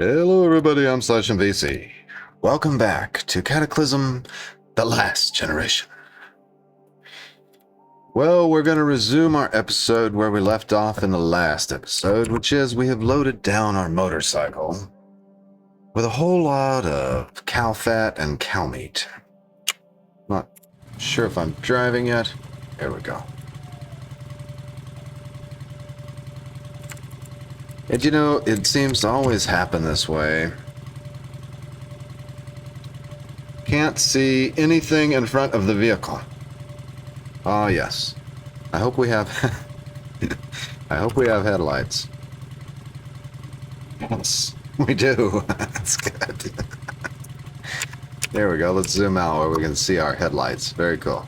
Hello everybody, I'm /MVC. Welcome back to Cataclysm, the last generation. Well, we're going to resume our episode where we left off in the last episode, which is we have loaded down our motorcycle with a whole lot of cow fat and cow meat. Not sure if I'm driving yet. There we go. And you know, it seems to always happen this way. Can't see anything in front of the vehicle. Oh yes. I hope we have I hope we have headlights. Yes, we do. That's good. There we go. Let's zoom out where we can see our headlights. Very cool.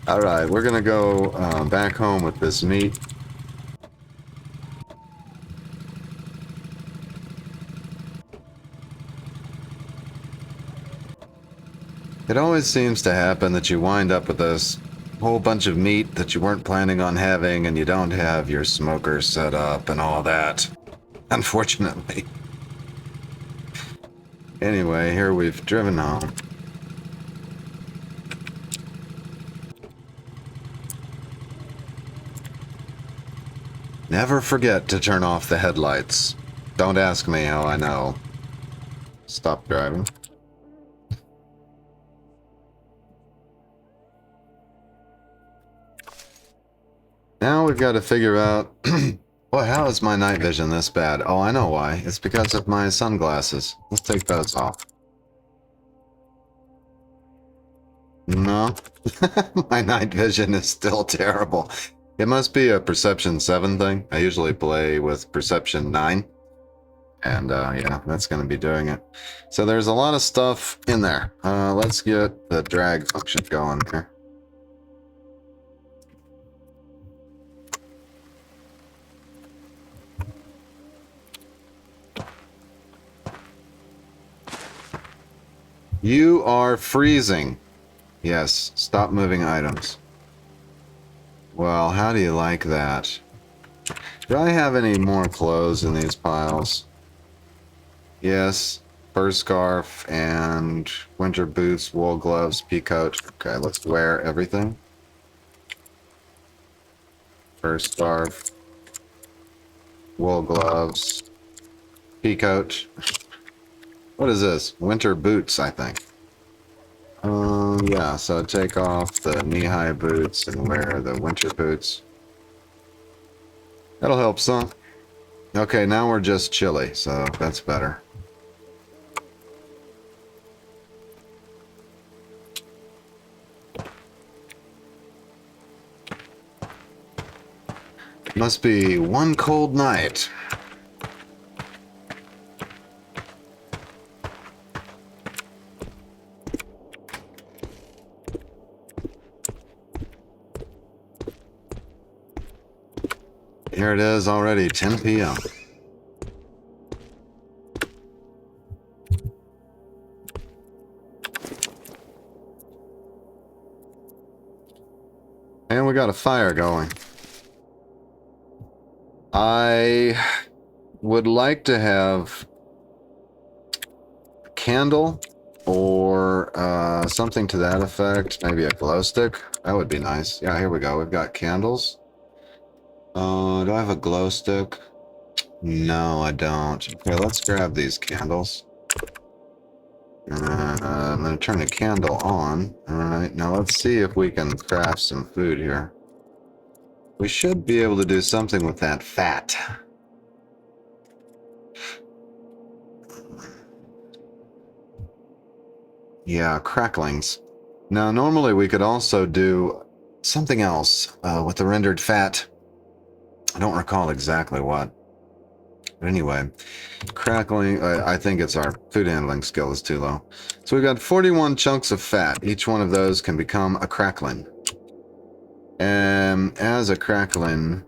Alright, we're gonna go back home with this meat. It always seems to happen that you wind up with this whole bunch of meat that you weren't planning on having, and you don't have your smoker set up and all that. Unfortunately. Anyway, here we've driven home. Never forget to turn off the headlights. Don't ask me how I know. Stop driving. Now we've got to figure out, boy, how is my night vision this bad? Oh, I know why. It's because of my sunglasses. Let's take those off. No, my night vision is still terrible. It must be a Perception 7 thing. I usually play with Perception 9. And yeah, that's going to be doing it. So there's a lot of stuff in there. Let's get the drag function going here. You are freezing. Yes, stop moving items. Well, how do you like that? Do I have any more clothes in these piles? Yes, fur scarf and winter boots, wool gloves, pea coat. Okay, let's wear everything. Fur scarf, wool gloves, pea coat. What is this? Winter boots, I think. Yeah, so take off the knee-high boots and wear the winter boots. That'll help some. Okay, now we're just chilly, so that's better. Must be one cold night. Here it is already, 10 p.m. And we got a fire going. I would like to have a candle or something to that effect. Maybe a glow stick. That would be nice. Yeah, here we go. We've got candles. Do I have a glow stick? No, I don't. Okay, let's grab these candles. I'm going to turn the candle on. Alright, now let's see if we can craft some food here. We should be able to do something with that fat. Yeah, cracklings. Now, normally we could also do something else with the rendered fat. I don't recall exactly what. But anyway, crackling, I think it's our food handling skill is too low. So we've got 41 chunks of fat. Each one of those can become a crackling. And as a crackling,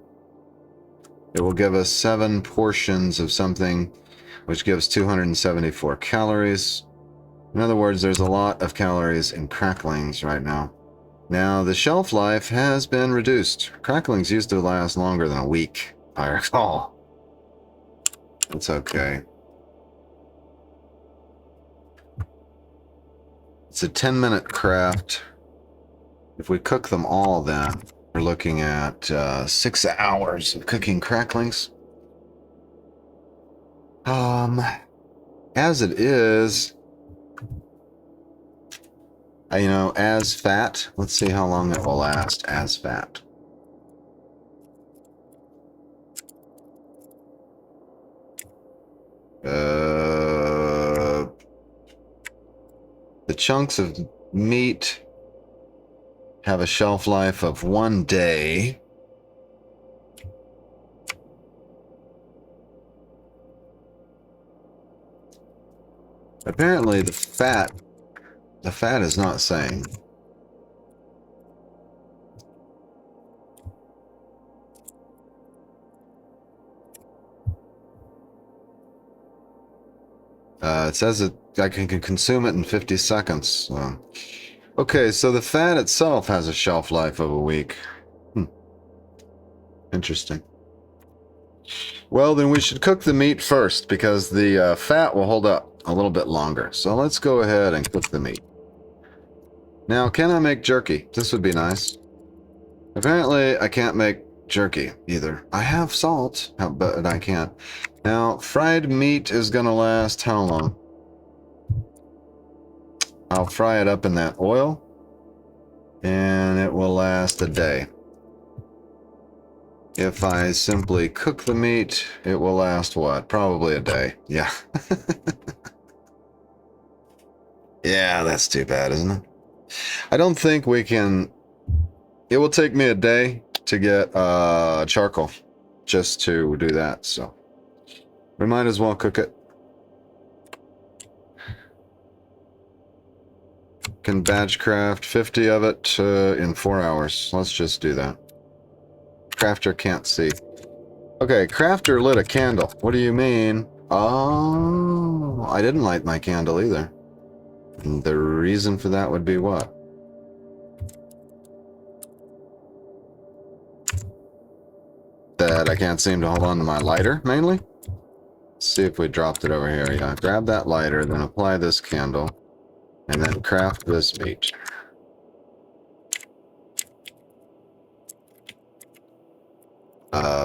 it will give us 7 portions of something, which gives 274 calories. In other words, there's a lot of calories in cracklings right now. Now, the shelf life has been reduced. Cracklings used to last longer than a week, I recall. It's okay. It's a 10-minute craft. If we cook them all, then we're looking at 6 hours of cooking cracklings. As it is, you know, as fat. Let's see how long it will last as fat. The chunks of meat have a shelf life of 1 day. Apparently the fat is not saying. It says that I can consume it in 50 seconds. Okay, so the fat itself has a shelf life of a week. Interesting. Well, then we should cook the meat first, because the fat will hold up a little bit longer. So let's go ahead and cook the meat. Now, can I make jerky? This would be nice. Apparently, I can't make jerky either. I have salt, but I can't. Now, fried meat is going to last how long? I'll fry it up in that oil, and it will last a day. If I simply cook the meat, it will last what? Probably a day. Yeah. Yeah, that's too bad, isn't it? I don't think we can... It will take me a day to get charcoal just to do that, so we might as well cook it. Can batch craft 50 of it in 4 hours. Let's just do that. Crafter can't see. Okay, crafter lit a candle. What do you mean? Oh, I didn't light my candle either. And the reason for that would be what? That I can't seem to hold on to my lighter, mainly? Let's see if we dropped it over here. Yeah, grab that lighter, then apply this candle, and then craft this meat.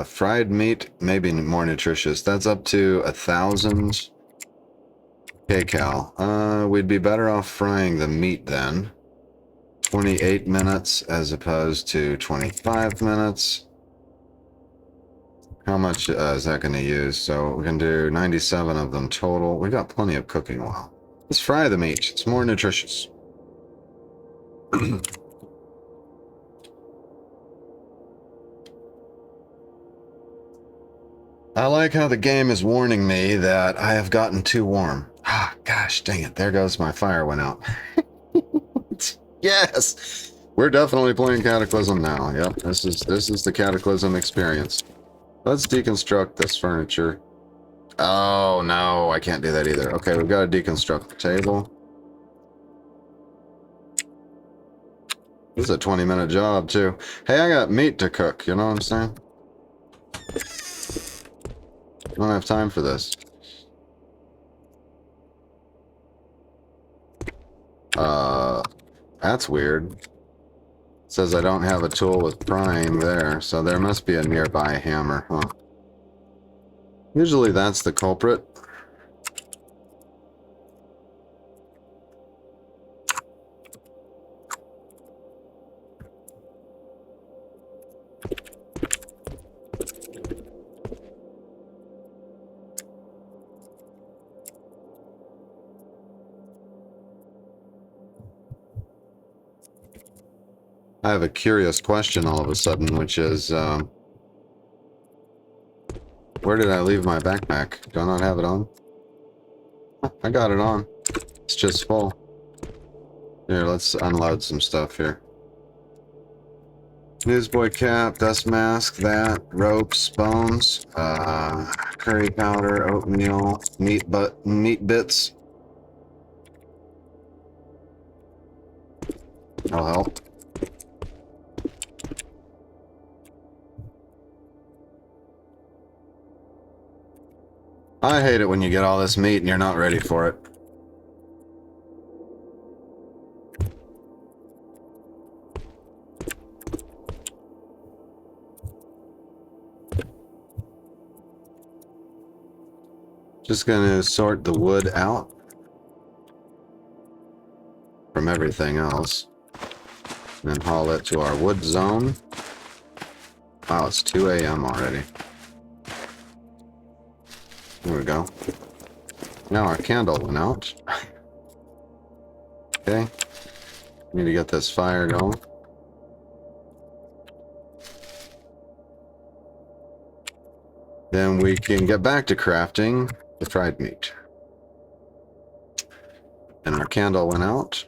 Fried meat may be more nutritious. That's up to 1,000 kcal. We'd be better off frying the meat then. 28 minutes as opposed to 25 minutes. How much is that going to use? So we can do 97 of them total. We got plenty of cooking oil. Let's fry the meat. It's more nutritious. I like how the game is warning me that I have gotten too warm. Ah, gosh, dang it. There goes my fire went out. Yes! We're definitely playing Cataclysm now. Yep, this is the Cataclysm experience. Let's deconstruct this furniture. Oh, no, I can't do that either. Okay, we've got to deconstruct the table. This is a 20-minute job, too. Hey, I got meat to cook, you know what I'm saying? I don't have time for this. That's weird. It says I don't have a tool with prying there, so there must be a nearby hammer, huh? Usually that's the culprit. I have a curious question all of a sudden, which is, where did I leave my backpack? Do I not have it on? I got it on. It's just full. Here, let's unload some stuff here. Newsboy cap, dust mask, that, ropes, bones, curry powder, oatmeal, meat bits. I'll help. I hate it when you get all this meat and you're not ready for it. Just gonna sort the wood out from everything else. And then haul it to our wood zone. Wow, it's 2 a.m. already. There we go. Now our candle went out. Okay. Need to get this fire going. Then we can get back to crafting the fried meat. And our candle went out.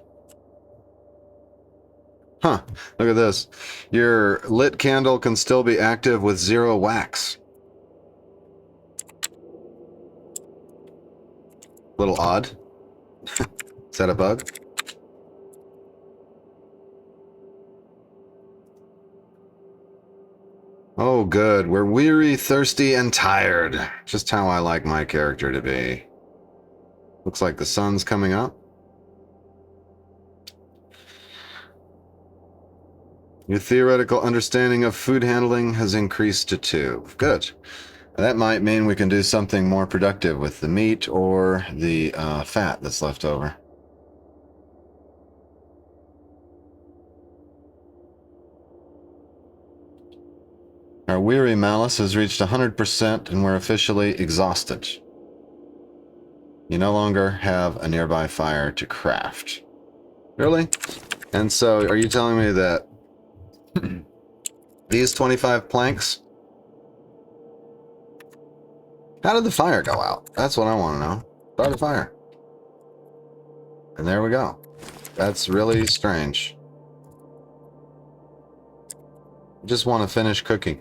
Huh, look at this. Your lit candle can still be active with 0 wax. Little odd. Is that a bug? Oh, good. We're weary, thirsty, and tired. Just how I like my character to be. Looks like the sun's coming up. Your theoretical understanding of food handling has increased to 2. Good. That might mean we can do something more productive with the meat or the fat that's left over. Our weary malice has reached 100% and we're officially exhausted. You no longer have a nearby fire to craft. Really? And so, are you telling me that these 25 planks? How did the fire go out? That's what I want to know. Start a fire. And there we go. That's really strange. I just want to finish cooking.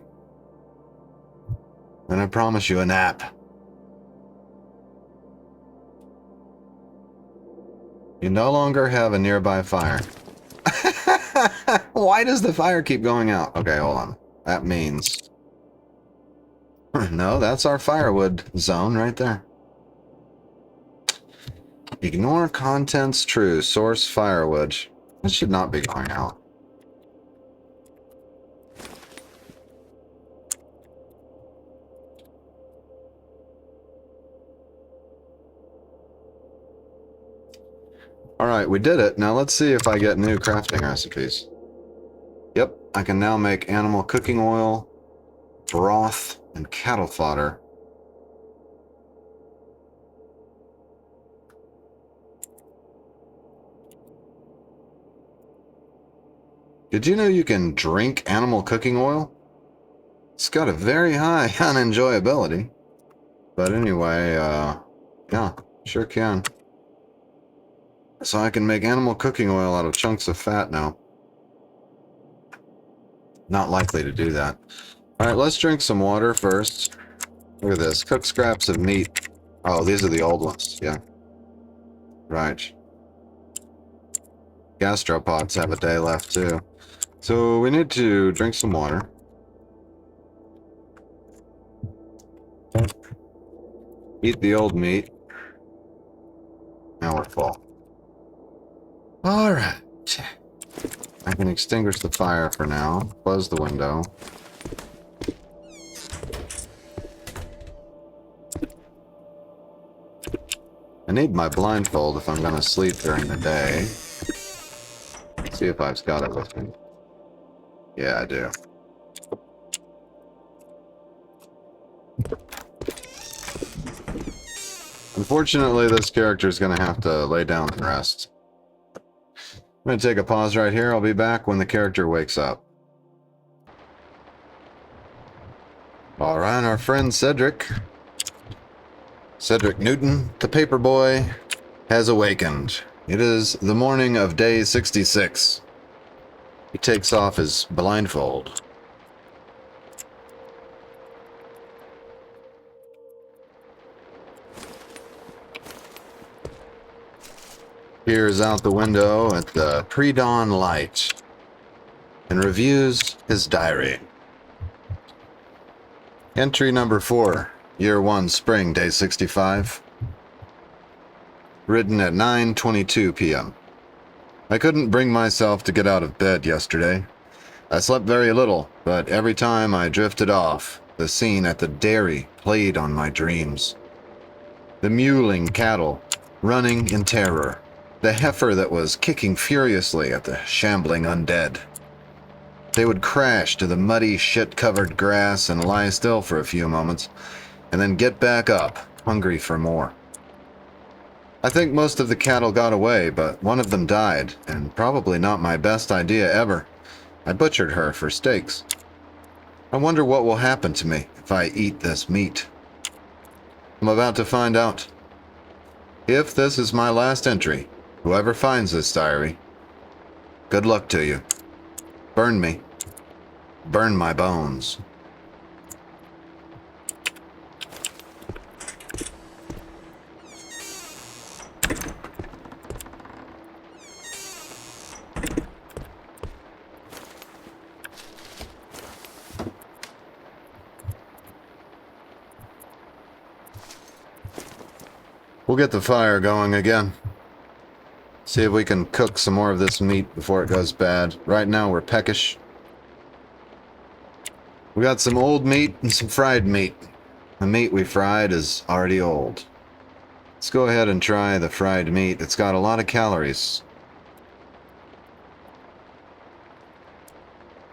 And I promise you a nap. You no longer have a nearby fire. Why does the fire keep going out? Okay, hold on. That means... No, that's our firewood zone right there. Ignore contents true. Source firewood. That should not be going out. Alright, we did it. Now let's see if I get new crafting recipes. Yep, I can now make animal cooking oil, broth, and cattle fodder. Did you know you can drink animal cooking oil? It's got a very high unenjoyability. But anyway, yeah, sure can. So I can make animal cooking oil out of chunks of fat now. Not likely to do that. Alright, let's drink some water first. Look at this. Cook scraps of meat. Oh, these are the old ones. Yeah. Right. Gastropods have a day left, too. So we need to drink some water. Eat the old meat. Now we're full. Alright. I can extinguish the fire for now. Close the window. I need my blindfold if I'm going to sleep during the day. Let's see if I've got it with me. Yeah, I do. Unfortunately, this character is going to have to lay down and rest. I'm going to take a pause right here. I'll be back when the character wakes up. Alright, our friend Cedric Newton, the paperboy, has awakened. It is the morning of day 66. He takes off his blindfold. Peers out the window at the pre-dawn light and reviews his diary. Entry number 4, Year 1, Spring, Day 65. Written at 9:22 p.m. I couldn't bring myself to get out of bed yesterday. I slept very little, but every time I drifted off, the scene at the dairy played on my dreams. The mewling cattle, running in terror. The heifer that was kicking furiously at the shambling undead. They would crash to the muddy, shit-covered grass and lie still for a few moments, and then get back up, hungry for more. I think most of the cattle got away, but one of them died, and probably not my best idea ever. I butchered her for steaks. I wonder what will happen to me if I eat this meat. I'm about to find out. If this is my last entry, whoever finds this diary, good luck to you. Burn me. Burn my bones. We'll get the fire going again. See if we can cook some more of this meat before it goes bad. Right now we're peckish. We got some old meat and some fried meat. The meat we fried is already old. Let's go ahead and try the fried meat. It's got a lot of calories.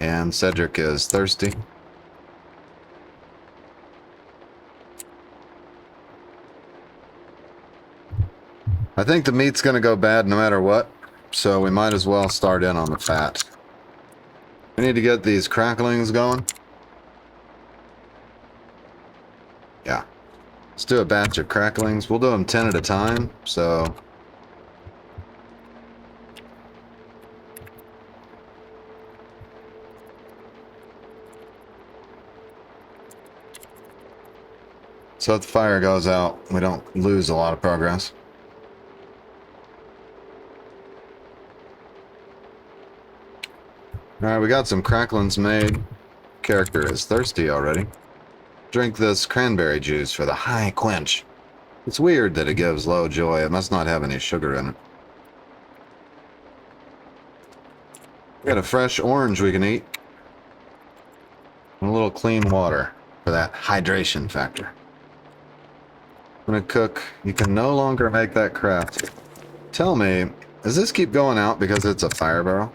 And Cedric is thirsty. I think the meat's going to go bad no matter what, so we might as well start in on the fat. We need to get these cracklings going. Yeah. Let's do a batch of cracklings. We'll do them 10 at a time, so... So if the fire goes out, we don't lose a lot of progress. Alright, we got some cracklings made. Character is thirsty already. Drink this cranberry juice for the high quench. It's weird that it gives low joy. It must not have any sugar in it. We got a fresh orange we can eat. And a little clean water for that hydration factor. I'm gonna cook. You can no longer make that craft. Tell me, does this keep going out because it's a fire barrel?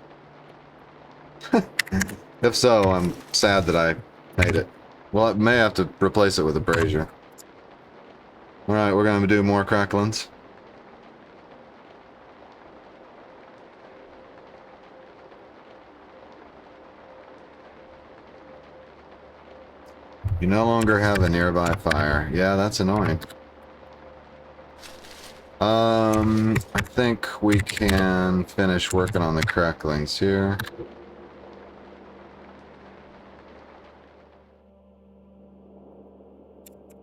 If so, I'm sad that I made it. Well, I may have to replace it with a brazier. Alright, we're gonna do more cracklings. You no longer have a nearby fire. Yeah, that's annoying. I think we can finish working on the cracklings here.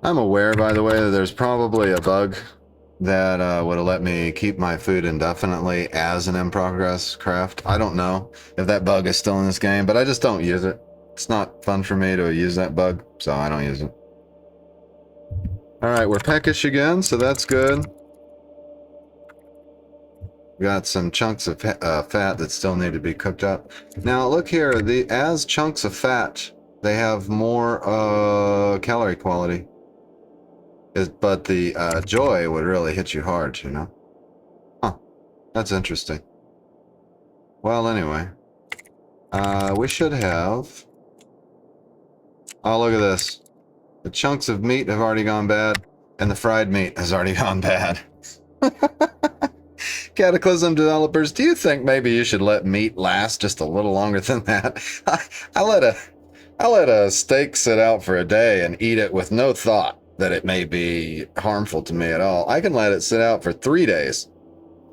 I'm aware, by the way, that there's probably a bug that would have let me keep my food indefinitely as an in-progress craft. I don't know if that bug is still in this game, but I just don't use it. It's not fun for me to use that bug, so I don't use it. Alright, we're peckish again, so that's good. We got some chunks of fat that still need to be cooked up. Now, look here, as chunks of fat, they have more calorie quality. But the joy would really hit you hard, you know? Huh. That's interesting. Well, anyway. We should have... Oh, look at this. The chunks of meat have already gone bad, and the fried meat has already gone bad. Cataclysm developers, do you think maybe you should let meat last just a little longer than that? I let a steak sit out for a day and eat it with no thought that it may be harmful to me at all. I can let it sit out for 3 days.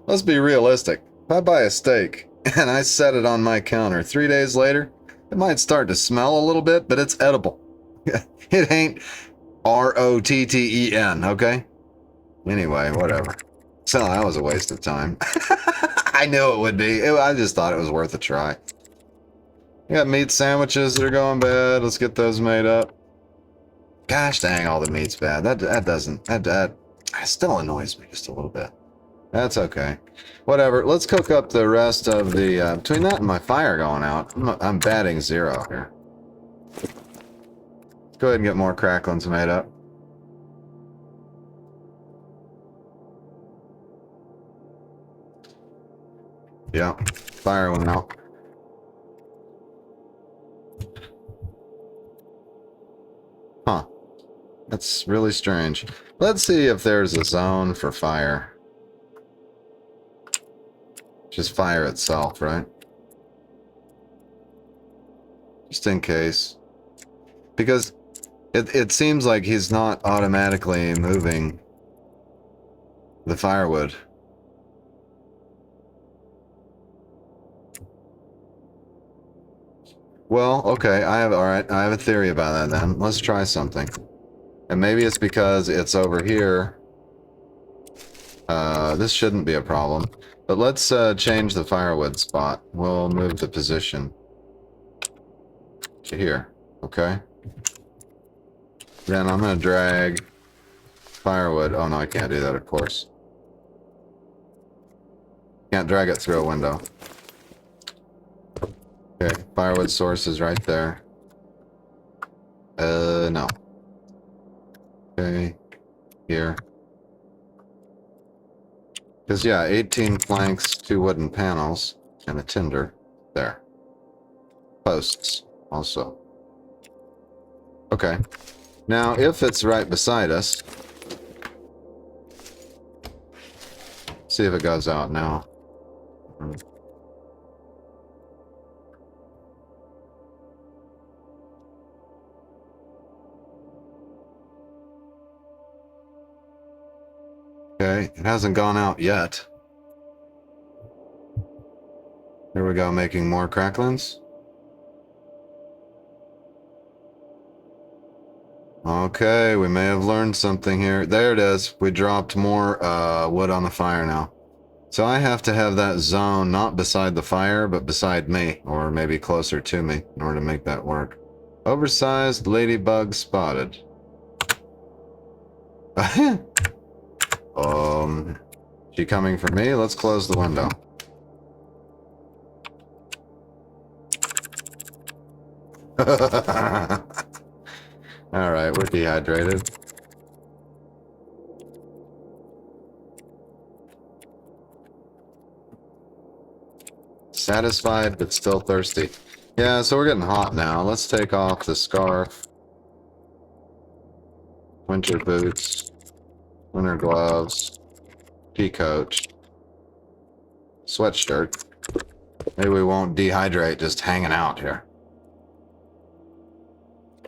Let's be realistic. If I buy a steak and I set it on my counter 3 days later, it might start to smell a little bit, but it's edible. It ain't R-O-T-T-E-N, okay? Anyway, whatever. So that was a waste of time. I knew it would be. I just thought it was worth a try. We got meat sandwiches that are going bad. Let's get those made up. Gosh dang, all the meat's bad. That still annoys me just a little bit. That's okay. Whatever. Let's cook up the rest of the... between that and my fire going out, I'm batting 0 here. Let's go ahead and get more cracklings made up. Yeah, fire went out. Huh. That's really strange. Let's see if there's a zone for fire. Just fire itself, right? Just in case. Because it seems like he's not automatically moving the firewood. Well, okay, alright, I have a theory about that then. Let's try something. And maybe it's because it's over here. This shouldn't be a problem. But let's change the firewood spot. We'll move the position to here, okay? Then I'm gonna drag firewood. Oh no, I can't do that, of course. Can't drag it through a window. Okay, firewood source is right there. No. Okay, here. Because, yeah, 18 planks, 2 wooden panels, and a tinder. There. Posts, also. Okay. Now, if it's right beside us, see if it goes out now. Okay, it hasn't gone out yet. Here we go, making more cracklings. Okay, we may have learned something here. There it is. We dropped more wood on the fire now. So I have to have that zone not beside the fire, but beside me, or maybe closer to me, in order to make that work. Oversized ladybug spotted. She coming for me? Let's close the window. Alright, we're dehydrated. Satisfied, but still thirsty. Yeah, so we're getting hot now. Let's take off the scarf. Winter boots. Winter gloves. Pea coat. Sweatshirt. Maybe we won't dehydrate just hanging out here.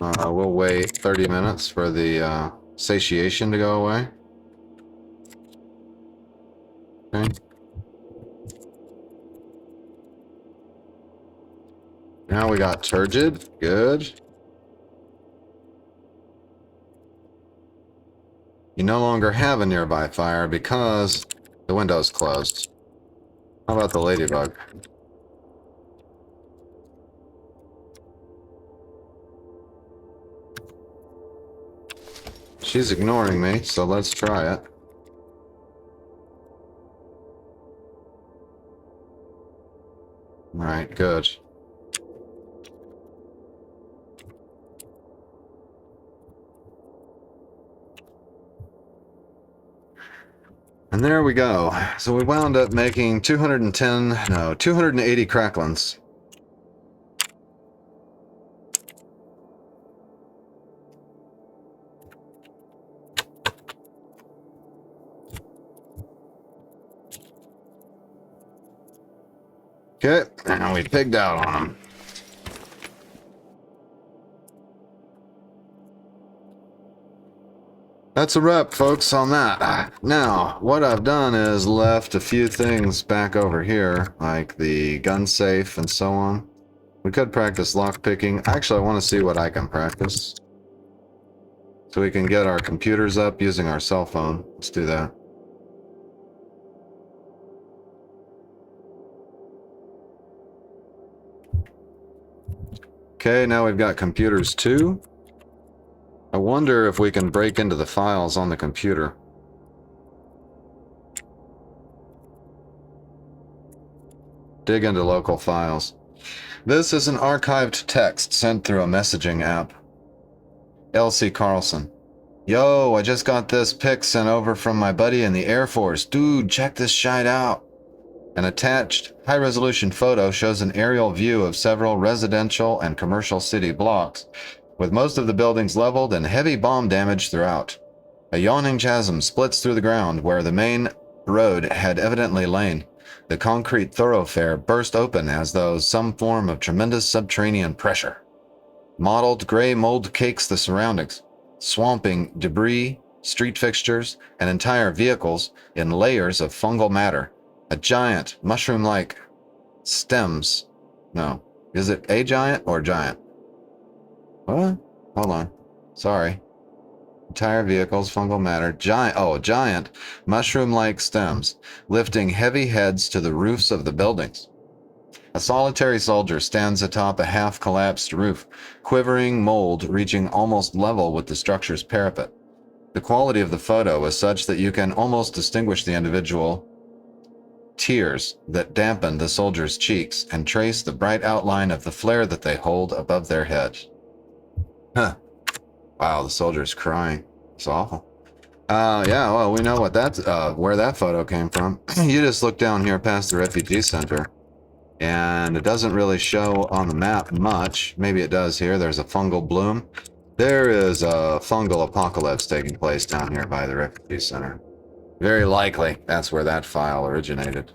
We'll wait 30 minutes for the satiation to go away. Okay. Now we got turgid. Good. You no longer have a nearby fire because the window's closed. How about the ladybug? She's ignoring me, so let's try it. Alright, good. And there we go. So we wound up making 280 cracklings. Okay, and we pigged out on them. That's a wrap, folks, on that. Now, what I've done is left a few things back over here, like the gun safe and so on. We could practice lockpicking. Actually, I want to see what I can practice. So we can get our computers up using our cell phone. Let's do that. Okay, now we've got computers 2. I wonder if we can break into the files on the computer. Dig into local files. This is an archived text sent through a messaging app. L.C. Carlson. Yo, I just got this pic sent over from my buddy in the Air Force. Dude, check this shite out. An attached high-resolution photo shows an aerial view of several residential and commercial city blocks, with most of the buildings leveled and heavy bomb damage throughout. A yawning chasm splits through the ground where the main road had evidently lain. The concrete thoroughfare burst open as though some form of tremendous subterranean pressure. Mottled gray mold cakes the surroundings, swamping debris, street fixtures, and entire vehicles in layers of fungal matter. A giant, mushroom-like stems. No. Is it a giant or giant? What? Hold on. Sorry. Entire vehicles, fungal matter. Giant, mushroom-like stems, lifting heavy heads to the roofs of the buildings. A solitary soldier stands atop a half-collapsed roof, quivering mold reaching almost level with the structure's parapet. The quality of the photo is such that you can almost distinguish the individual tears that dampen the soldier's cheeks and trace the bright outline of the flare that they hold above their heads. Huh. Wow, the soldier's crying. It's awful. Yeah, well, we know what that's, where that photo came from. You just look down here past the refugee center, and it doesn't really show on the map much. Maybe it does here. There's a fungal bloom. There is a fungal apocalypse taking place down here by the refugee center. Very likely that's where that file originated.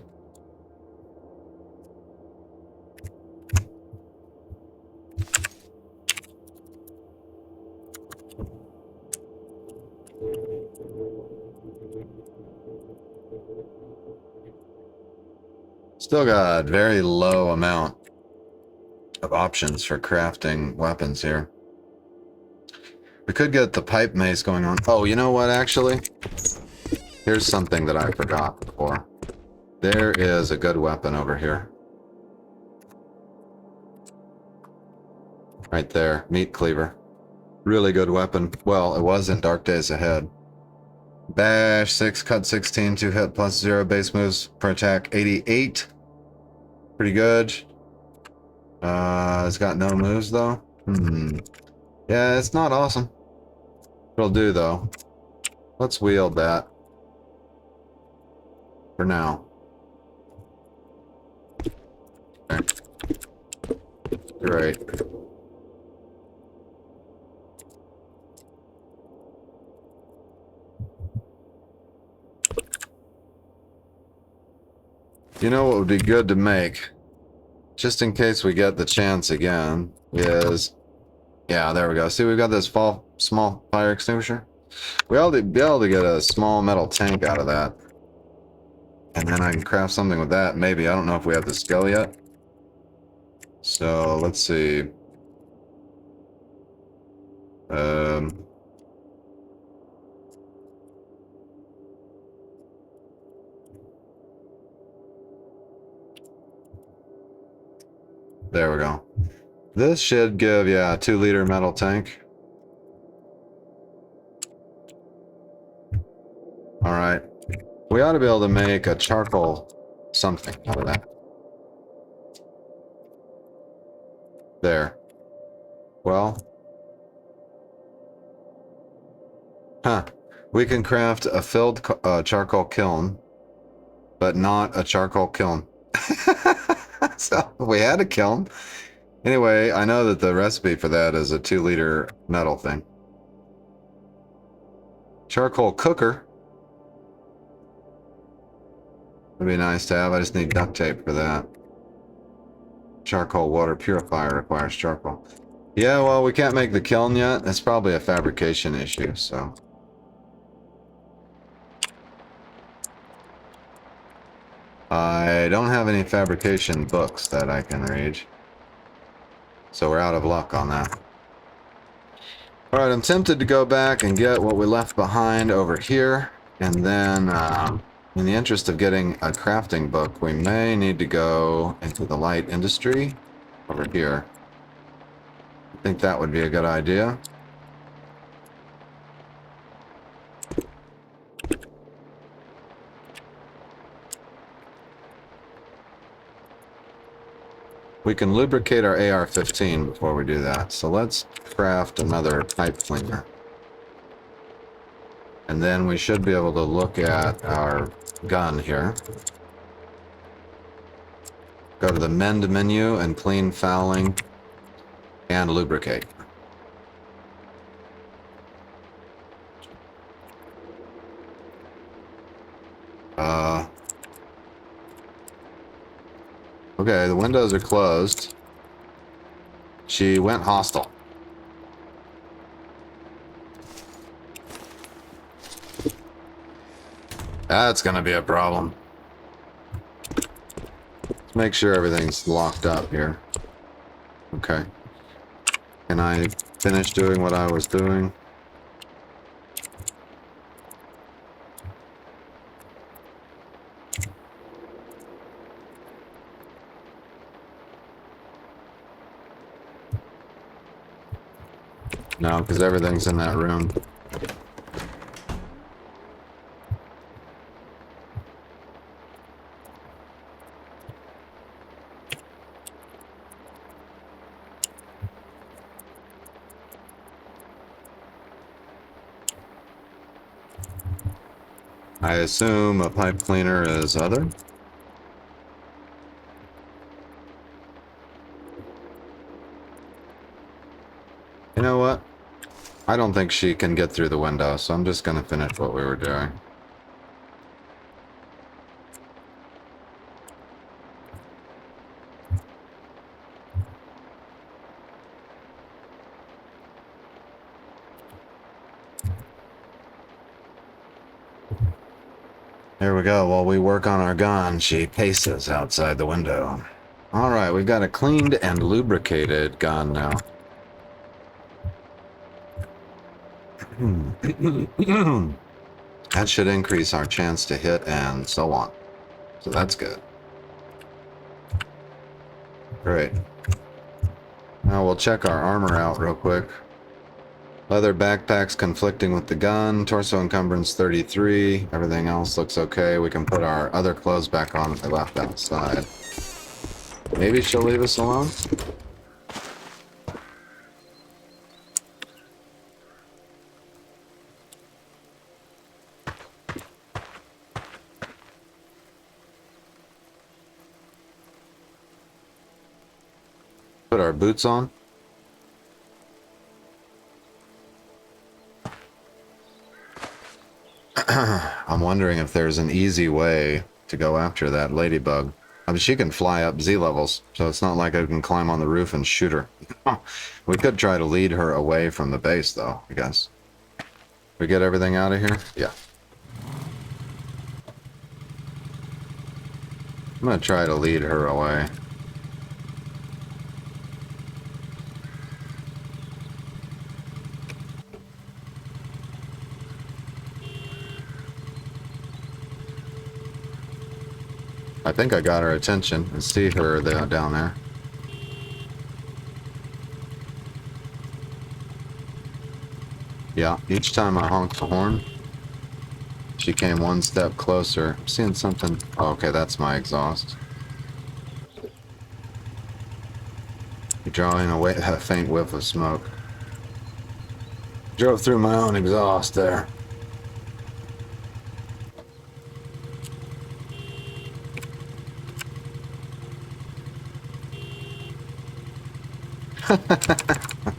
Still got a very low amount of options for crafting weapons here. We could get the pipe mace going on. Oh, you know what, actually? Here's something that I forgot before. There is a good weapon over here. Right there, meat cleaver. Really good weapon. Well, it was in Dark Days Ahead. Bash 6, cut 16, 2 hit plus 0, base moves per attack 88. Pretty good. It's got no moves though. Yeah, it's not awesome. It'll do though. Let's wield that. For now. Okay. Great. You know what would be good to make, just in case we get the chance again, is... Yeah, there we go. See, we've got this small fire extinguisher. We ought to be able to get a small metal tank out of that. And then I can craft something with that, maybe. I don't know if we have the skill yet. So, let's see. There we go. This should give, yeah, a 2-liter metal tank. Alright. We ought to be able to make a charcoal something out of that. There. Well. Huh. We can craft a filled charcoal kiln, but not a charcoal kiln. So, we had a kiln. Anyway, I know that the recipe for that is a 2-liter metal thing. Charcoal cooker. Would be nice to have. I just need duct tape for that. Charcoal water purifier requires charcoal. Yeah, well, we can't make the kiln yet. It's probably a fabrication issue, so... I don't have any fabrication books that I can read. So we're out of luck on that. Alright, I'm tempted to go back and get what we left behind over here. And then, in the interest of getting a crafting book, we may need to go into the light industry over here. I think that would be a good idea. We can lubricate our AR-15 before we do that. So let's craft another pipe cleaner. And then we should be able to look at our gun here. Go to the mend menu and clean fouling and lubricate. Okay, the windows are closed. She went hostile. That's gonna be a problem. Let's make sure everything's locked up here. Okay. Can I finish doing what I was doing? No, because everything's in that room. I assume a pipe cleaner is other? You know what? I don't think she can get through the window, so I'm just gonna finish what we were doing. Here we go. While we work on our gun, she paces outside the window. Alright, we've got a cleaned and lubricated gun now. That should increase our chance to hit and so on. So that's good. Great. Now we'll check our armor out real quick. Leather backpacks conflicting with the gun. Torso encumbrance 33. Everything else looks okay. We can put our other clothes back on if they left outside. Maybe she'll leave us alone? Put our boots on. I'm wondering if there's an easy way to go after that ladybug. I mean, she can fly up Z levels, so it's not like I can climb on the roof and shoot her. We could try to lead her away from the base, though, I guess. We get everything out of here? Yeah. I'm gonna try to lead her away. I think I got her attention. I see her down there. Yeah, each time I honked the horn, she came one step closer. I'm seeing something. Oh, okay, that's my exhaust. You're drawing a faint whiff of smoke. Drove through my own exhaust there.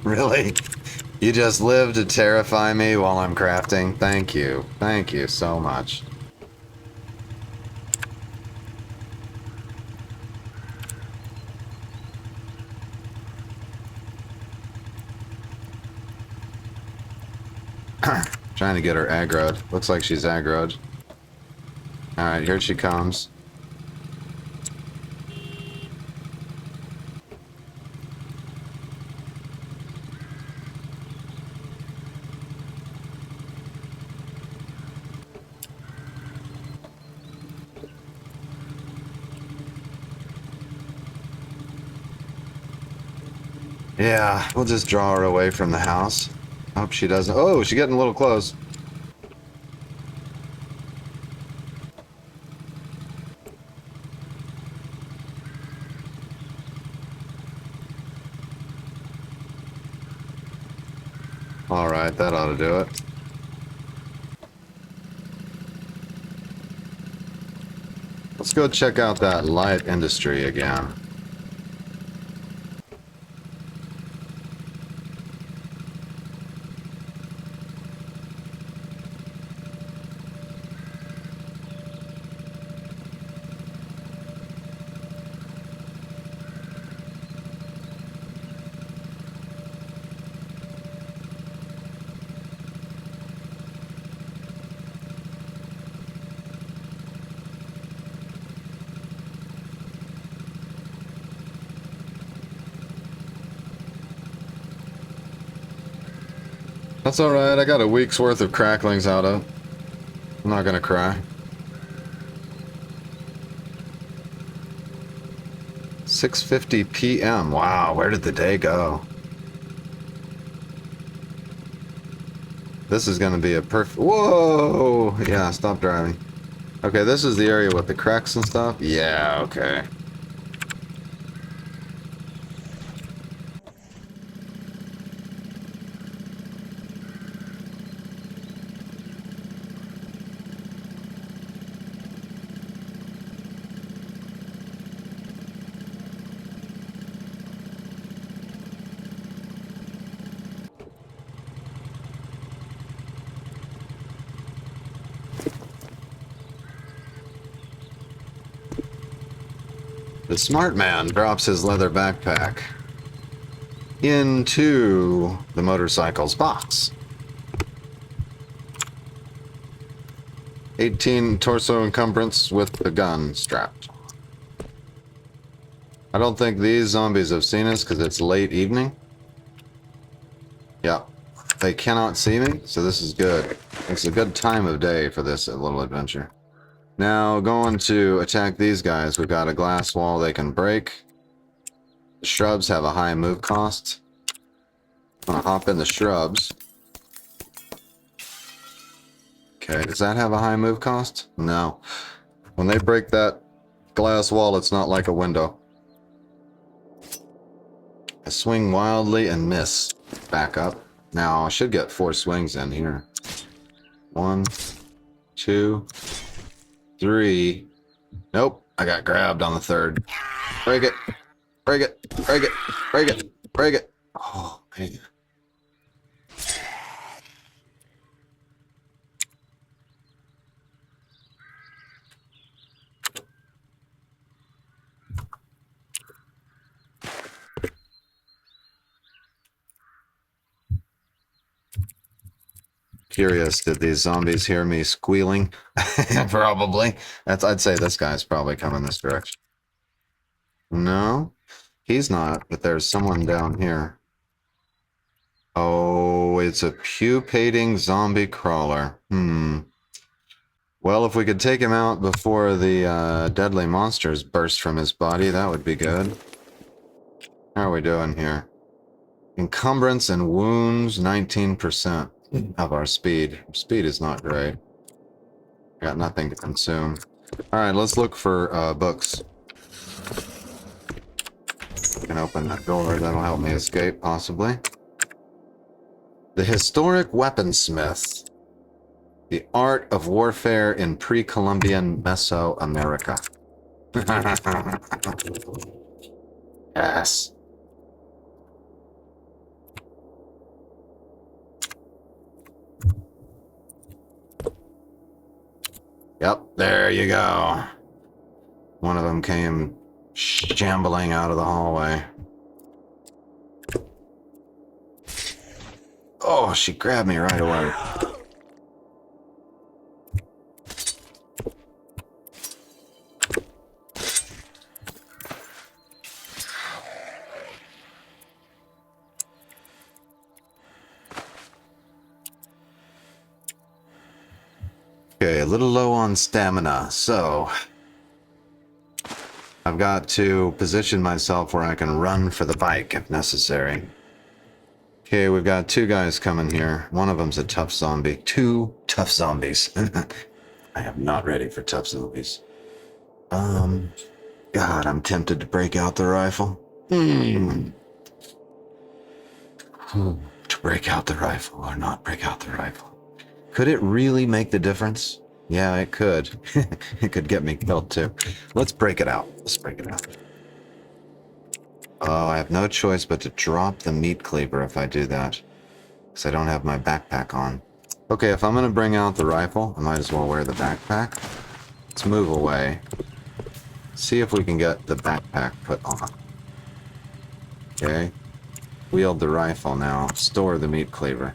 Really? You just live to terrify me while I'm crafting? Thank you. Thank you so much. Trying to get her aggroed. Looks like she's aggroed. Alright, here she comes. Yeah, we'll just draw her away from the house. Hope she doesn't. Oh, she's getting a little close. Alright, that ought to do it. Let's go check out that light industry again. That's alright, I got a week's worth of cracklings out of it. I'm not gonna cry. 6:50 p.m. Wow, where did the day go? This is gonna be a perfect... Whoa! Yeah, stop driving. Okay, this is the area with the cracks and stuff? Yeah, okay. The smart man drops his leather backpack into the motorcycle's box. 18 torso encumbrance with the gun strapped. I don't think these zombies have seen us because it's late evening. Yeah, they cannot see me, so this is good. It's a good time of day for this little adventure. Now, going to attack these guys, we've got a glass wall they can break. The shrubs have a high move cost. I'm gonna hop in the shrubs. Okay, does that have a high move cost? No. When they break that glass wall, it's not like a window. I swing wildly and miss. Back up. Now, I should get 4 swings in here. 1, 2, 3. Nope, I got grabbed on the 3rd. Break it. Break it. Break it. Break it. Break it. Oh, man. Curious, did these zombies hear me squealing? Probably. I'd say this guy's probably coming this direction. No, he's not, but there's someone down here. Oh, it's a pupating zombie crawler. Well, if we could take him out before the deadly monsters burst from his body, that would be good. How are we doing here? Encumbrance and wounds, 19% of our speed. Speed is not great. Got nothing to consume. Alright, let's look for books. I can open that door. That'll help me escape, possibly. The Historic Weaponsmith. The Art of Warfare in Pre-Columbian Mesoamerica. Yes. Yep, there you go. One of them came shambling out of the hallway. Oh, she grabbed me right away. Okay, a little low on stamina, so I've got to position myself where I can run for the bike if necessary. Okay, we've got 2 guys coming here. One of them's a tough zombie. 2 tough zombies. I am not ready for tough zombies. God, I'm tempted to break out the rifle. To break out the rifle or not break out the rifle. Could it really make the difference? Yeah, it could. It could get me killed too. Let's break it out. Let's break it out. Oh, I have no choice but to drop the meat cleaver if I do that. Because I don't have my backpack on. Okay, if I'm going to bring out the rifle, I might as well wear the backpack. Let's move away. See if we can get the backpack put on. Okay. Wield the rifle now. Store the meat cleaver.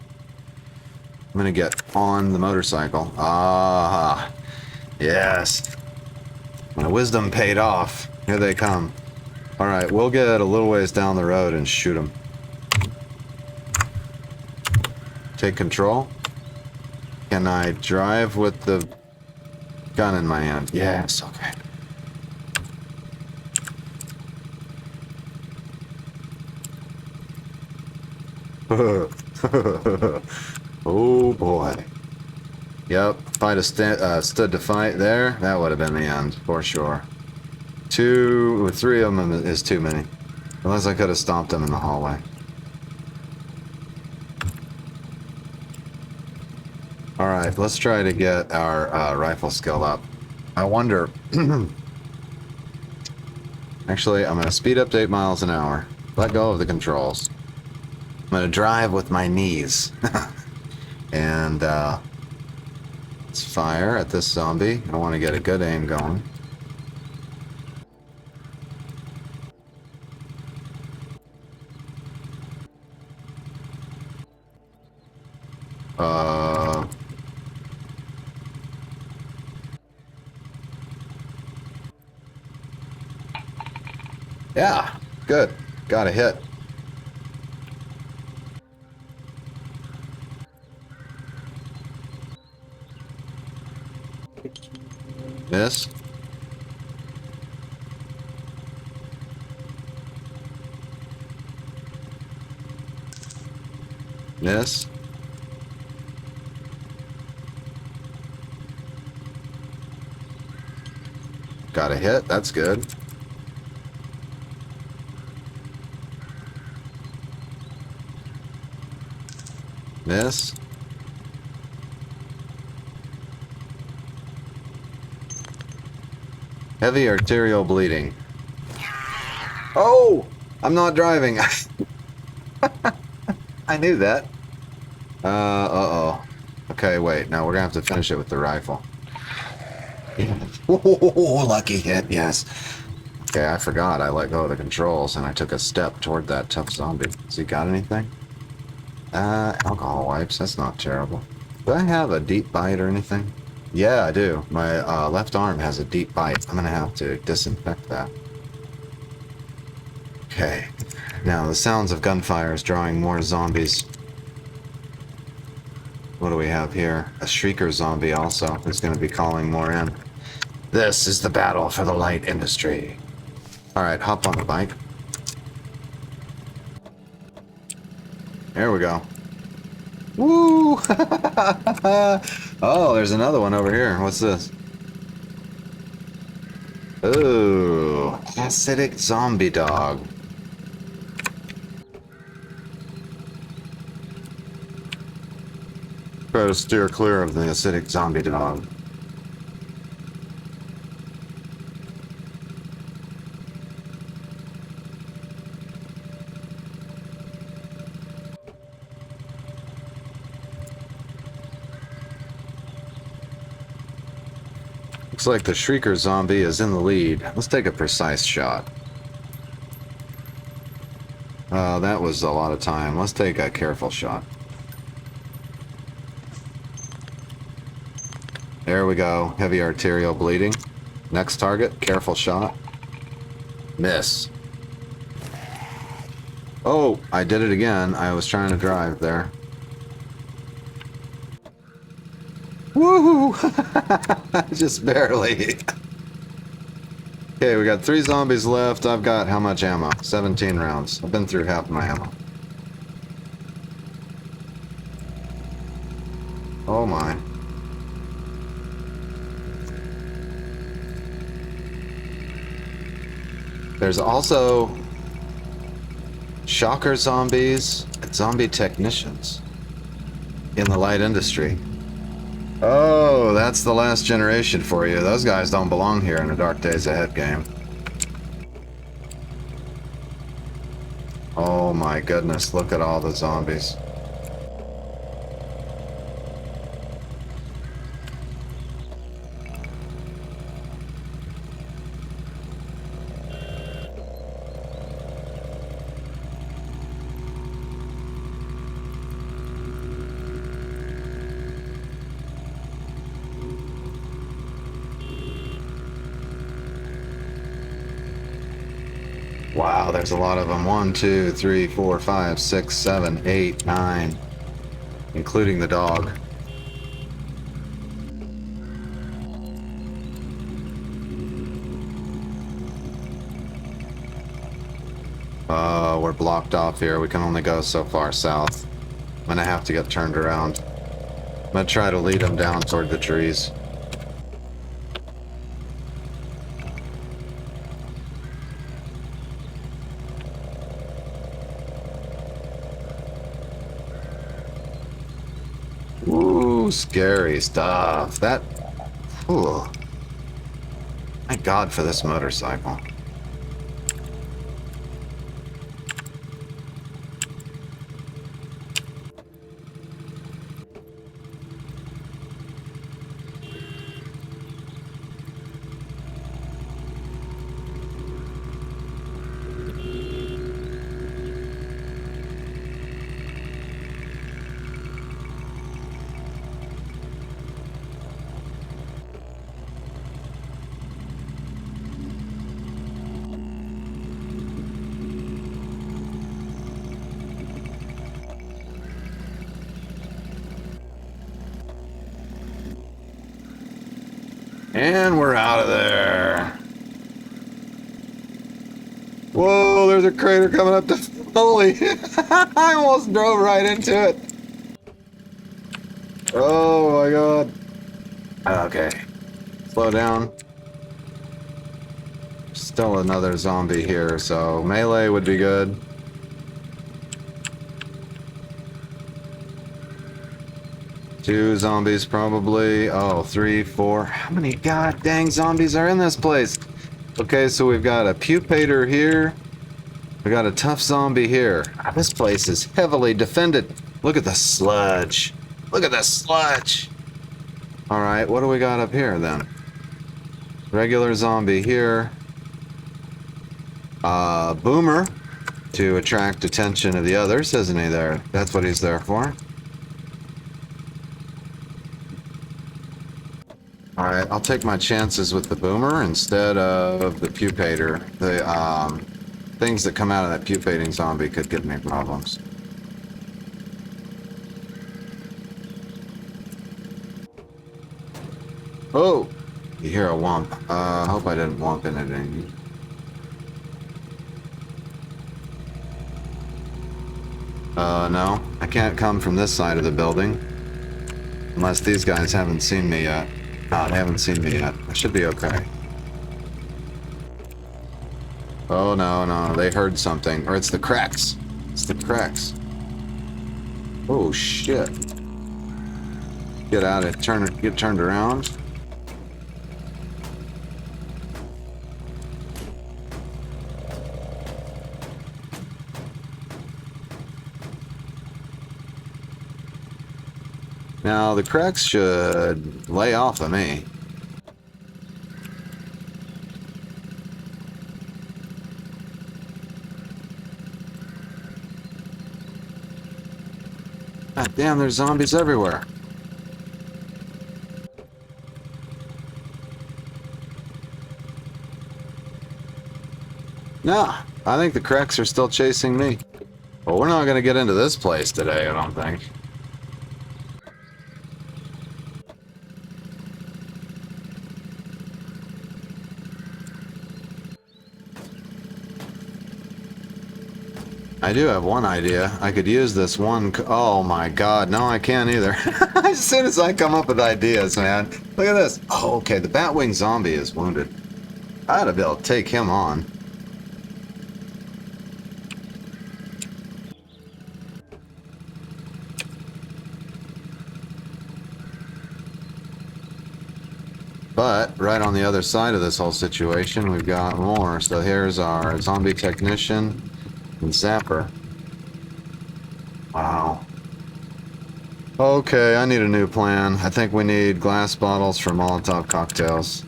I'm going to get on the motorcycle. Ah, yes. My wisdom paid off. Here they come. Alright, we'll get a little ways down the road and shoot them. Take control. Can I drive with the gun in my hand? Yes, okay. Oh boy. Yep, if I'd have stood to fight there, that would have been the end, for sure. 2 or 3 of them is too many. Unless I could have stomped them in the hallway. Alright, let's try to get our rifle skill up. I wonder... Actually, I'm going to speed up to 8 miles an hour. Let go of the controls. I'm going to drive with my knees. And, let's fire at this zombie. I want to get a good aim going. Yeah, good. Got a hit. Miss. Miss. Got a hit. That's good. Miss. Heavy arterial bleeding. Oh! I'm not driving. I knew that. Uh-oh. Okay, wait. Now we're gonna have to finish it with the rifle. Yeah. Oh, lucky hit, yes. Okay, I forgot. I let go of the controls and I took a step toward that tough zombie. Has he got anything? Alcohol wipes. That's not terrible. Do I have a deep bite or anything? Yeah, I do. My left arm has a deep bite. I'm gonna have to disinfect that. Okay. Now, the sounds of gunfire is drawing more zombies. What do we have here? A shrieker zombie also who's going to be calling more in. This is the battle for the light industry. Alright, hop on the bike. There we go. Woo! Oh, there's another one over here. What's this? Ooh, acidic zombie dog. Try to steer clear of the acidic zombie dog. Looks like the shrieker zombie is in the lead. Let's take a precise shot. That was a lot of time. Let's take a careful shot. There we go. Heavy arterial bleeding. Next target. Careful shot. Miss. Oh, I did it again. I was trying to drive there. Woohoo! Just barely. Okay, we got 3 zombies left. I've got how much ammo? 17 rounds. I've been through half my ammo. Oh my. There's also shocker zombies and zombie technicians in the light industry. Oh, that's the last generation for you. Those guys don't belong here in a Dark Days Ahead game. Oh my goodness, look at all the zombies. Wow, there's a lot of them. 1, 2, 3, 4, 5, 6, 7, 8, 9, including the dog. We're blocked off here. We can only go so far south. I'm gonna have to get turned around. I'm gonna try to lead them down toward the trees. Ooh, scary stuff. That... Ooh. Thank God for this motorcycle. And we're out of there. Whoa, there's a crater coming up to... Holy... I almost drove right into it. Oh my God. Okay. Slow down. Still another zombie here, so melee would be good. Two zombies probably. Oh, 3, 4. How many god dang zombies are in this place? Okay, so we've got a pupator here. We got a tough zombie here. This place is heavily defended. Look at the sludge. Look at the sludge. Alright, what do we got up here then? Regular zombie here. Boomer to attract attention of the others, isn't he there? That's what he's there for. Alright, I'll take my chances with the boomer instead of the pupator. The things that come out of that pupating zombie could give me problems. Oh! You hear a womp. I hope I didn't womp in anything. No. I can't come from this side of the building. Unless these guys haven't seen me yet. No, they haven't seen me yet. I should be okay. Oh, no, no. They heard something. Or it's the cracks. It's the cracks. Oh, shit. Get out of it. Get turned around. Now, the cracks should lay off of me. God damn, there's zombies everywhere. No, I think the cracks are still chasing me. Well, we're not going to get into this place today, I don't think. I do have one idea. I could use this one... Oh my god, no I can't either. As soon as I come up with ideas, man. Look at this. Oh, okay, the Batwing zombie is wounded. I ought to be able to take him on. But right on the other side of this whole situation, we've got more. So here's our zombie technician and zapper. Wow. Okay, I need a new plan. I think we need glass bottles for Molotov cocktails.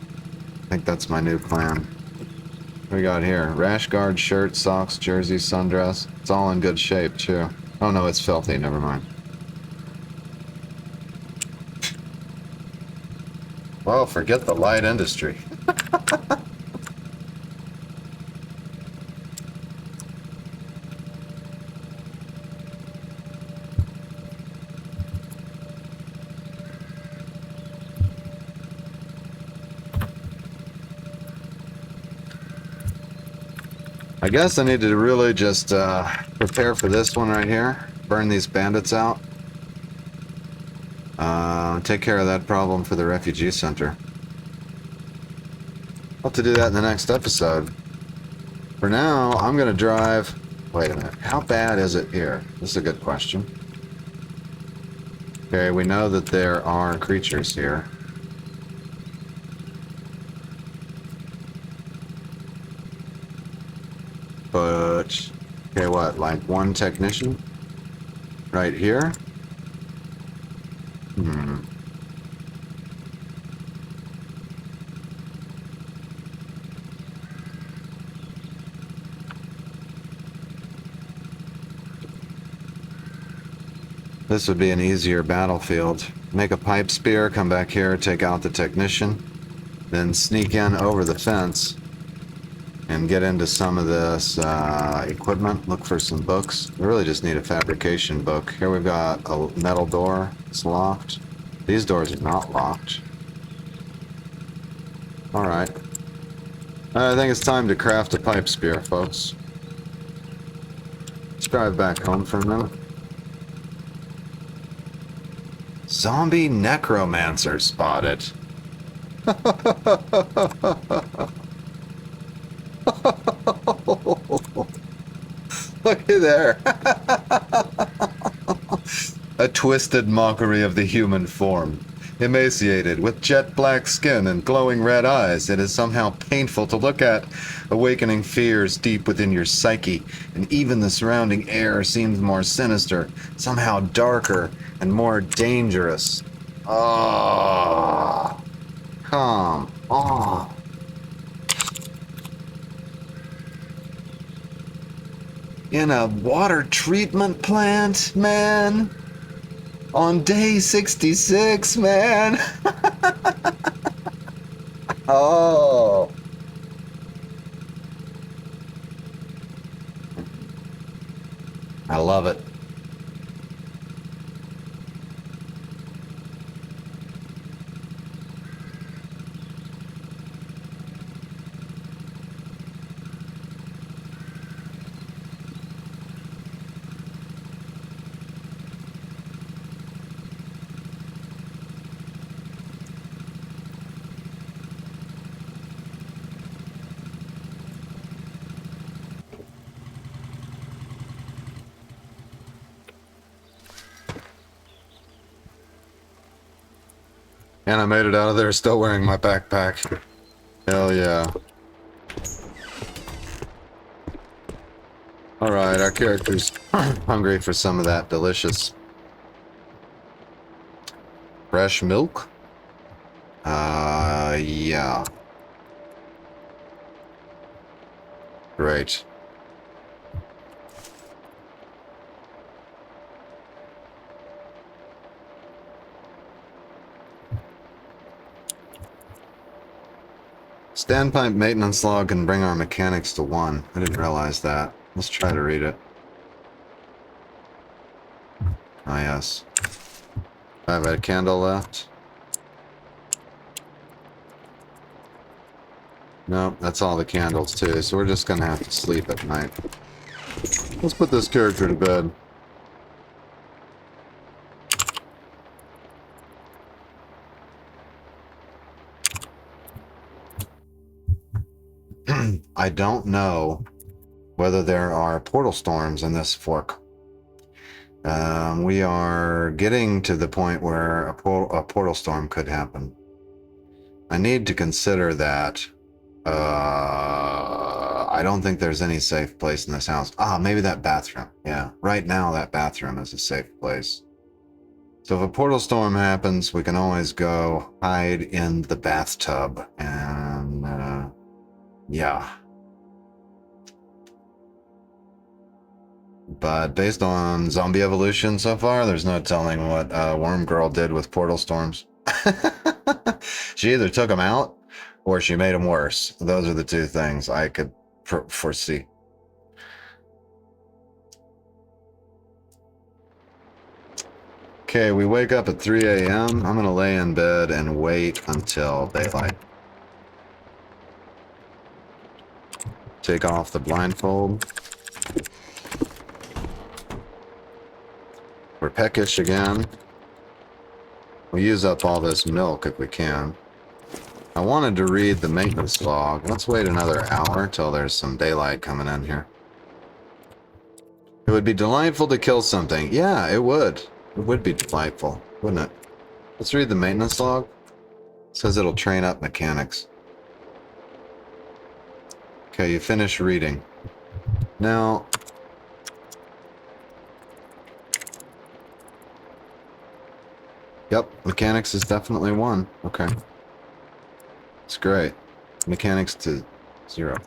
I think that's my new plan. What do we got here? Rash guard, shirt, socks, jersey, sundress. It's all in good shape, too. Oh no, it's filthy. Never mind. Well, forget the light industry. I guess I need to really just prepare for this one right here. Burn these bandits out. Take care of that problem for the refugee center. I'll have to do that in the next episode. For now, I'm going to drive... Wait a minute. How bad is it here? This is a good question. Okay, we know that there are creatures here. But... Okay, what? Like one technician? Right here? Hmm. This would be an easier battlefield. Make a pipe spear, come back here, take out the technician, then sneak in over the fence and get into some of this equipment, look for some books. We really just need a fabrication book. Here we've got a metal door. It's locked. These doors are not locked. Alright. I think it's time to craft a pipe spear, folks. Let's drive back home for a minute. Zombie necromancer spotted. Looky there. A twisted mockery of the human form. Emaciated, with jet black skin and glowing red eyes, it is somehow painful to look at, awakening fears deep within your psyche, and even the surrounding air seems more sinister, somehow darker and more dangerous. Ah, come on. In a water treatment plant, man? On day 66, man. Oh. I love it. And I made it out of there still wearing my backpack. Hell yeah. Alright, our character's hungry for some of that delicious fresh milk. Yeah. Great. Standpipe maintenance log can bring our mechanics to 1. I didn't realize that. Let's try to read it. Ah, yes. I have a candle left. Nope, that's all the candles too, so we're just gonna have to sleep at night. Let's put this character to bed. I don't know whether there are portal storms in this fork. We are getting to the point where a portal storm could happen. I need to consider that. I don't think there's any safe place in this house. Ah, maybe that bathroom. Yeah, right now that bathroom is a safe place. So if a portal storm happens, we can always go hide in the bathtub. And, yeah. But based on zombie evolution so far, there's no telling what Worm Girl did with portal storms. She either took them out, or she made them worse. Those are the two things I could foresee. Okay, we wake up at 3 a.m. I'm going to lay in bed and wait until daylight. Take off the blindfold. We're peckish again. We'll use up all this milk if we can. I wanted to read the maintenance log. Let's wait another hour till there's some daylight coming in here. It would be delightful to kill something. Yeah, it would. It would be delightful, wouldn't it? Let's read the maintenance log. It says it'll train up mechanics. Okay, you finish reading. Now... Yep, mechanics is definitely 1. Okay. It's great. Mechanics to 0.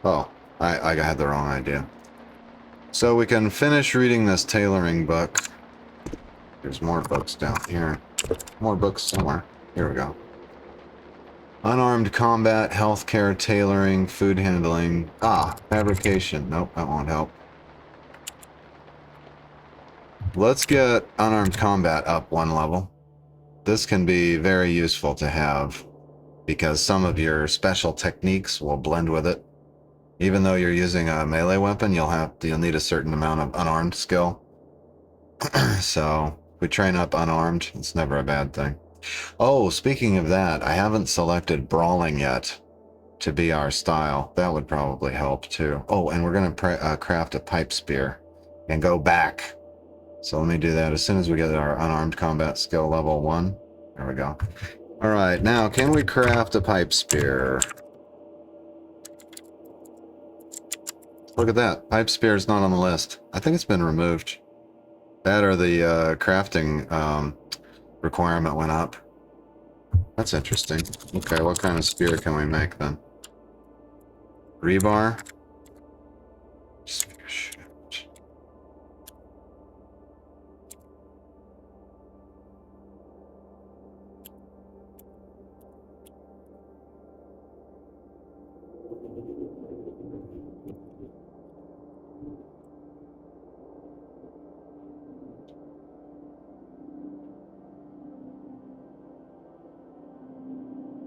Oh, I had the wrong idea. So we can finish reading this tailoring book. There's more books down here. More books somewhere. Here we go. Unarmed combat, healthcare, tailoring, food handling. Ah, fabrication. Nope, that won't help. Let's get unarmed combat up 1 level. This can be very useful to have because some of your special techniques will blend with it. Even though you're using a melee weapon, you'll need a certain amount of unarmed skill. So if we train up unarmed, it's never a bad thing. Oh, speaking of that, I haven't selected brawling yet to be our style. That would probably help too. Oh, and we're going to craft a pipe spear and go back. So let me do that as soon as we get our unarmed combat skill level 1. There we go. All right, now can we craft a pipe spear? Look at that. Pipe spear is not on the list. I think it's been removed. That or the crafting requirement went up. That's interesting. Okay, what kind of spear can we make then? Rebar? Spear shaft.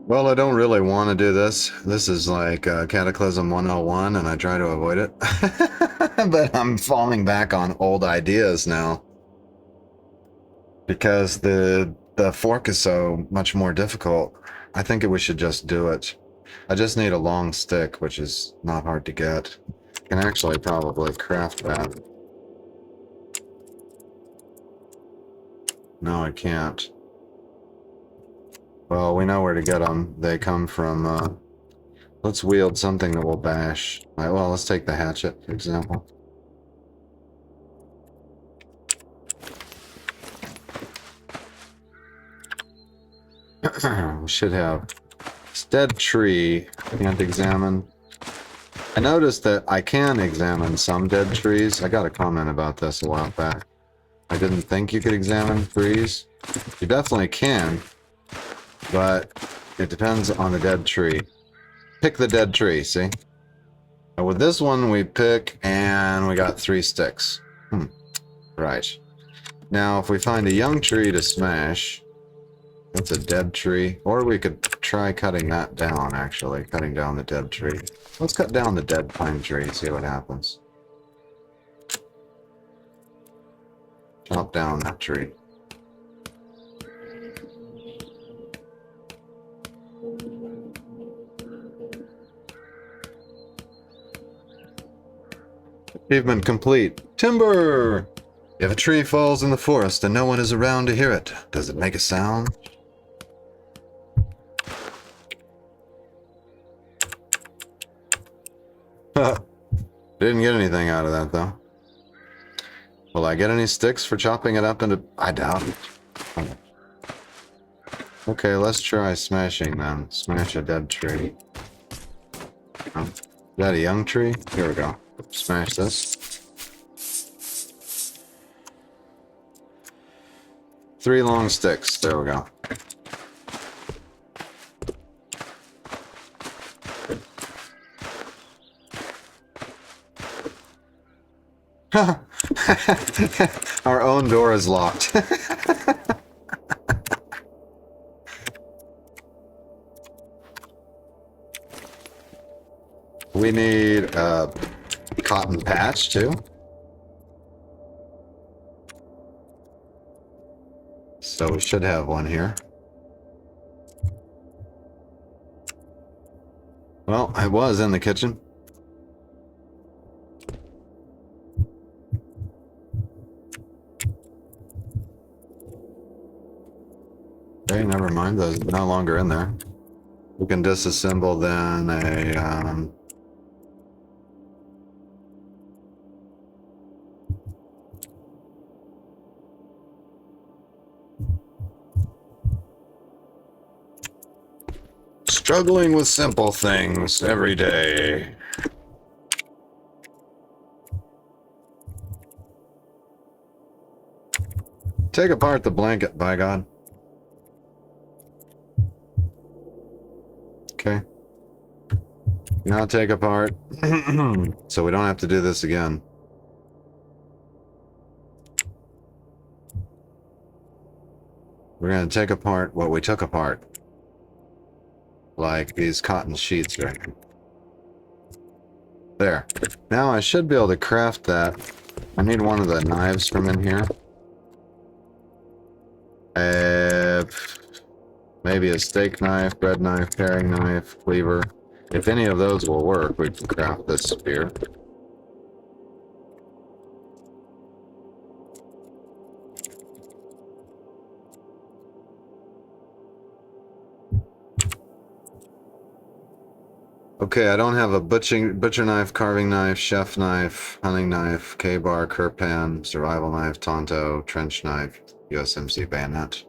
Well, I don't really want to do this. This is like Cataclysm 101, and I try to avoid it. But I'm falling back on old ideas now. Because the fork is so much more difficult. I think we should just do it. I just need a long stick, which is not hard to get. I can actually probably craft that. No, I can't. Well, we know where to get them. They come from, let's wield something that will bash. Right, well, let's take the hatchet, for example. We should have this dead tree. Can't examine. I noticed that I can examine some dead trees. I got a comment about this a while back. I didn't think you could examine trees. You definitely can. But it depends on the dead tree. Pick the dead tree, see? And with this one, we pick, and we got 3 sticks. Right. Now, if we find a young tree to smash, that's a dead tree. Or we could try cutting that down, actually. Cutting down the dead tree. Let's cut down the dead pine tree and see what happens. Chop down that tree. Achievement complete. Timber! If a tree falls in the forest and no one is around to hear it, does it make a sound? Didn't get anything out of that, though. Will I get any sticks for chopping it up into... I doubt it. Okay, let's try smashing them. Smash a dead tree. Oh, is that a young tree? Here we go. Smash this. 3 long sticks. There we go. Our own door is locked. We need a cotton patch, too. So we should have one here. Well, I was in the kitchen. Okay, never mind. Those are no longer in there. We can disassemble then a... Struggling with simple things every day. Take apart the blanket, by God. Okay. Now take apart. So we don't have to do this again. We're going to take apart what we took apart. Like these cotton sheets right here. There. Now I should be able to craft that. I need one of the knives from in here. Maybe a steak knife, bread knife, paring knife, cleaver. If any of those will work, we can craft this spear. Okay, I don't have a butcher knife, carving knife, chef knife, hunting knife, K-bar, kirpan, survival knife, tonto, trench knife, USMC bayonet.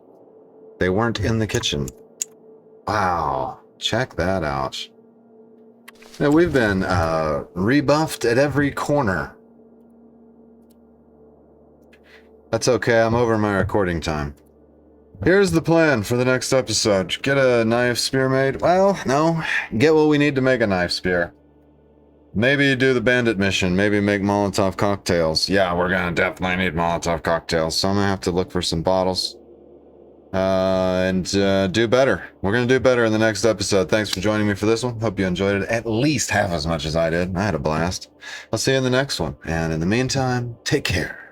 They weren't in the kitchen. Wow, check that out. Now, we've been rebuffed at every corner. That's okay, I'm over my recording time. Here's the plan for the next episode. Get a knife spear made. Well, no. Get what we need to make a knife spear. Maybe do the bandit mission. Maybe make Molotov cocktails. Yeah, we're gonna definitely need Molotov cocktails. So I'm gonna have to look for some bottles. And do better. We're gonna do better in the next episode. Thanks for joining me for this one. Hope you enjoyed it at least half as much as I did. I had a blast. I'll see you in the next one. And in the meantime, take care.